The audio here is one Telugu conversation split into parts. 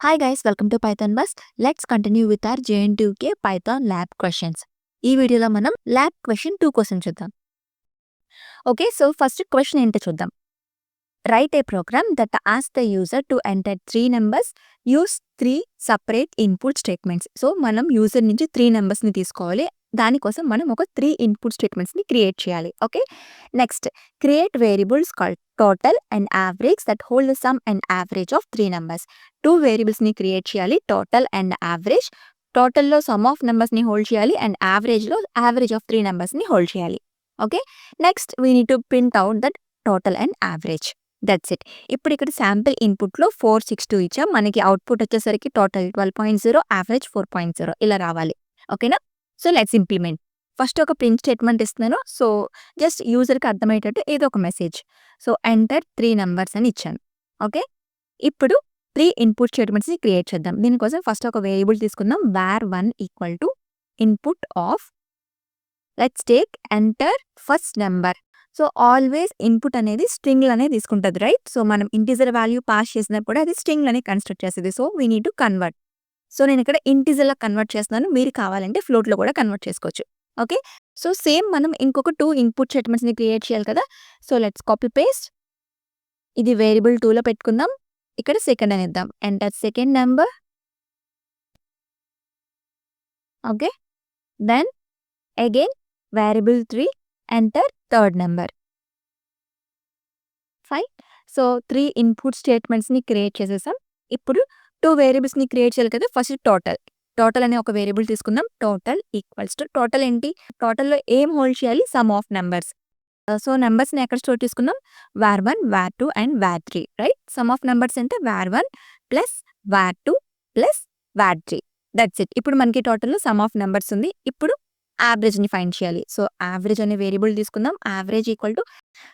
Hi guys, welcome to Python Bus. Let's continue with our JN2K Python lab questions. ఈ వీడియోలో మనం ల్యాబ్ క్వశ్చన్ 2 కోసం చూద్దాం. ఓకే, సో ఫస్ట్ క్వశ్చన్ ఏంటో చూద్దాం. Write a program that ask the user to enter 3 numbers, use 3 separate input statements. So మనం యూజర్ నుంచి 3 నెంబర్స్ని తీసుకోవాలి. దానికోసం మనం ఒక 3 ఇన్పుట్ స్టేట్మెంట్స్ని క్రియేట్ చేయాలి. Okay, next create variables called total and average that hold the sum and average of 3 numbers. 2 వేరియబుల్స్ని క్రియేట్ చేయాలి, టోటల్ అండ్ యావరేజ్. టోటల్లో సమ్ ఆఫ్ నెంబర్స్ని హోల్డ్ చేయాలి అండ్ యావరేజ్లో యావరేజ్ ఆఫ్ 3 నెంబర్స్ని హోల్డ్ చేయాలి. Okay, next we need to print out that total and average. That's it. ఇప్పుడు ఇక్కడ శాంపిల్ ఇన్పుట్లో 462 ఇచ్చాం. మనకి అవుట్పుట్ వచ్చేసరికి టోటల్ 12.0, యావరేజ్ 4.0 ఇలా రావాలి. ఓకేనా? So let's implement. ఫస్ట్ ఒక ప్రింట్ స్టేట్మెంట్ ఇస్తున్నాను. సో జస్ట్ యూజర్కి అర్థమయ్యేటట్టు ఏదో ఒక మెసేజ్. సో ఎంటర్ 3 నెంబర్స్ అని ఇచ్చాను. ఓకే, ఇప్పుడు 3 ఇన్పుట్ స్టేట్మెంట్స్ని క్రియేట్ చేద్దాం. దీనికోసం ఫస్ట్ ఒక వేరియబుల్ తీసుకుందాం. var1 equal to input of, let's take enter first number. So always input అనేది స్ట్రింగ్లనే తీసుకుంటుంది, రైట్? సో మనం ఇంటిజర్ వాల్యూ పాస్ చేసినప్పుడు అది స్ట్రింగ్లని కన్స్ట్రక్ట్ చేస్తుంది. So we need to convert. So నేను ఇక్కడ ఇంటిజర్లో కన్వర్ట్ చేస్తున్నాను. మీరు కావాలంటే ఫ్లోట్లో కూడా కన్వర్ట్ చేసుకోవచ్చు. ఓకే, సో సేమ్ మనం ఇంకొక 2 ఇన్పుట్ స్టేట్మెంట్స్ని క్రియేట్ చేయాలి కదా. So let's copy paste. ఇది వేరియబుల్ 2లో పెట్టుకుందాం. ఇక్కడ సెకండ్ అని ఇద్దాం. Enter second number. Okay, then again variable 3, enter third number. Fine. So 3 input స్టేట్మెంట్స్ని క్రియేట్ చేసేసాం. ఇప్పుడు 2 వేరియబుల్స్ని క్రియేట్ చేయాలి కదా. ఫస్ట్ టోటల్ అనే ఒక వేరియబుల్ తీసుకుందాం. టోటల్ ఈక్వల్స్ టు టోటల్ ఏంటి? టోటల్లో ఏం హోల్డ్ చేయాలి? Some of numbers. సో నెంబర్స్ని ఎక్కడ స్టోర్ చేసుకుందాం? var1, var2 and var3, right? Some of numbers అంటే var1 plus var2 plus var3. That's it. ఇప్పుడు మనకి టోటల్లో సమ్ ఆఫ్ నెంబర్స్ ఉంది. ఇప్పుడు యావరేజ్ని ఫైండ్ చేయాలి. సో యావరేజ్ అనే వేరియబుల్ తీసుకుందాం. Average equal to,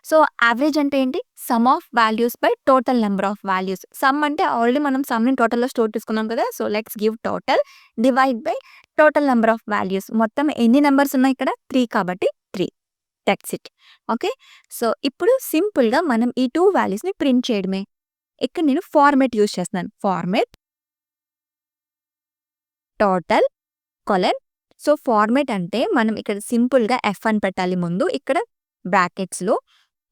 so average అంటే ఏంటి? Some of values by total number of values. Some అంటే ఆల్రెడీ మనం సమ్ని టోటల్లో స్టోర్ చేసుకున్నాం కదా. So let's give total divide by total number of values. మొత్తం ఎన్ని నెంబర్స్ ఉన్నాయి ఇక్కడ? 3 కాబట్టి 3. That's it. ఓకే, సో ఇప్పుడు సింపుల్గా మనం ఈ 2 వాల్యూస్ని ప్రింట్ చేయడమే. ఇక్కడ నేను ఫార్మేట్ యూజ్ చేస్తున్నాను. ఫార్మేట్ టోటల్ కొలన్. సో ఫార్మేట్ అంటే మనం ఇక్కడ సింపుల్గా ఎఫ్ అని పెట్టాలి ముందు. ఇక్కడ బ్రాకెట్స్లో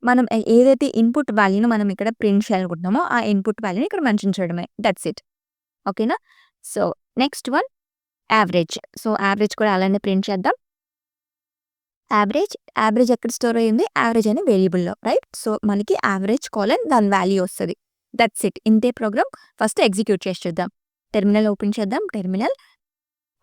మనం ఏదైతే ఇన్పుట్ వాల్యూను మనం ఇక్కడ ప్రింట్ చేయాలనుకుంటున్నామో ఆ ఇన్పుట్ వాల్యూని ఇక్కడ మెన్షన్ చేయడమే. That's it. ఓకేనా? So next one average. So average కూడా అలానే ప్రింట్ చేద్దాం. యావరేజ్ ఎక్కడ స్టోర్ అయ్యింది? యావరేజ్ అనే వేరియబుల్లో, రైట్? సో మనకి యావరేజ్ కాలన్ దాని వాల్యూ వస్తుంది. That's it. ఇంతే ప్రోగ్రామ్. ఫస్ట్ ఎగ్జిక్యూట్ చేసి చూద్దాం. టెర్మినల్ ఓపెన్ చేద్దాం. Terminal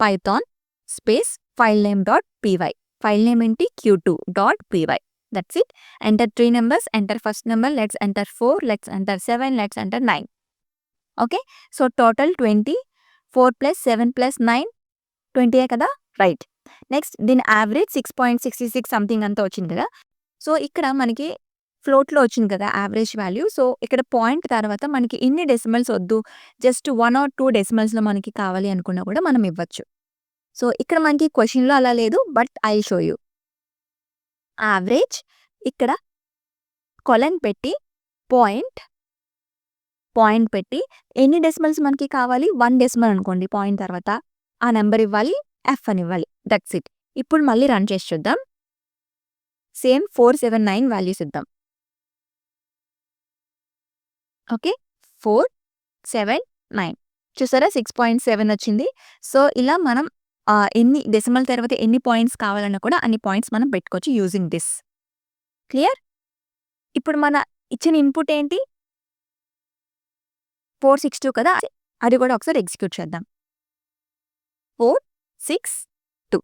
Python space file name dot py. File name ఏంటి? q2.py. That's it. Enter 3 numbers. Enter first number. Let's enter 4, let's enter 7, let's enter 9. Okay, so total 20. 4 plus 7 plus 9 20 కదా, రైట్? నెక్స్ట్ దీని యావరేజ్ 6.66 సంథింగ్ అంతా వచ్చింది కదా. సో ఇక్కడ మనకి ఫ్లోట్లో వచ్చింది కదా యావరేజ్ వాల్యూ. సో ఇక్కడ పాయింట్ తర్వాత మనకి ఇన్ని డెసిమల్స్ వద్దు, జస్ట్ 1 or 2 డెసిమల్స్లో మనకి కావాలి అనుకున్నా కూడా మనం ఇవ్వచ్చు. సో ఇక్కడ మనకి క్వశ్చన్లో అలా లేదు, but I show you. Average ఇక్కడ కొలన్ పెట్టి పాయింట్ పెట్టి ఎన్ని డెసిమల్స్ మనకి కావాలి? 1 డెసిమల్ అనుకోండి. పాయింట్ తర్వాత ఆ నెంబర్ ఇవ్వాలి, ఎఫ్ అని ఇవ్వాలి. That's it. ఇప్పుడు మళ్ళీ రన్ చేసి చూద్దాం. సేమ్ 479 వాల్యూస్ ఇద్దాం. ఓకే, 479 చూసారా? 6.7 వచ్చింది. సో ఇలా మనం ఎన్ని డెసిమల్ తర్వాత ఎన్ని పాయింట్స్ కావాలన్నా కూడా అన్ని పాయింట్స్ మనం పెట్టుకోవచ్చు యూజింగ్ దిస్. క్లియర్? ఇప్పుడు మన ఇచ్చిన ఇన్పుట్ ఏంటి? 462 కదా. అది కూడా ఒకసారి ఎగ్జిక్యూట్ చేద్దాం. 462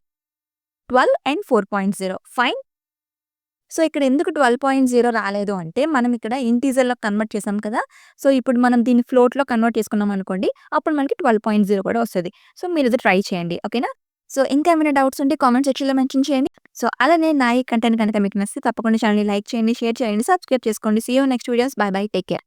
12 అండ్ 4.0. ఫైన్. సో ఇక్కడ ఎందుకు 12.0 రాలేదు అంటే మనం ఇక్కడ ఇంటీజర్లో కన్వర్ట్ చేసాం కదా. సో ఇప్పుడు మనం దీన్ని ఫ్లోట్లో కన్వర్ట్ చేసుకున్నాం అనుకోండి, అప్పుడు మనకి 12.0 కూడా వస్తుంది. సో మీరు ఇది ట్రై చేయండి. ఓకేనా? సో ఇంకా ఏమైనా డౌట్స్ ఉంటే కామెంట్ సెక్షన్లో మెన్షన్ చేయండి. సో అలానే నా ఈ కంటెంట్ కనుక మీకు నచ్చితే తప్పకుండా ఛానల్ని లైక్ చేయండి, షేర్ చేయండి, సబ్స్క్రైబ్ చేసుకోండి. See you next videos. Bye bye, take care.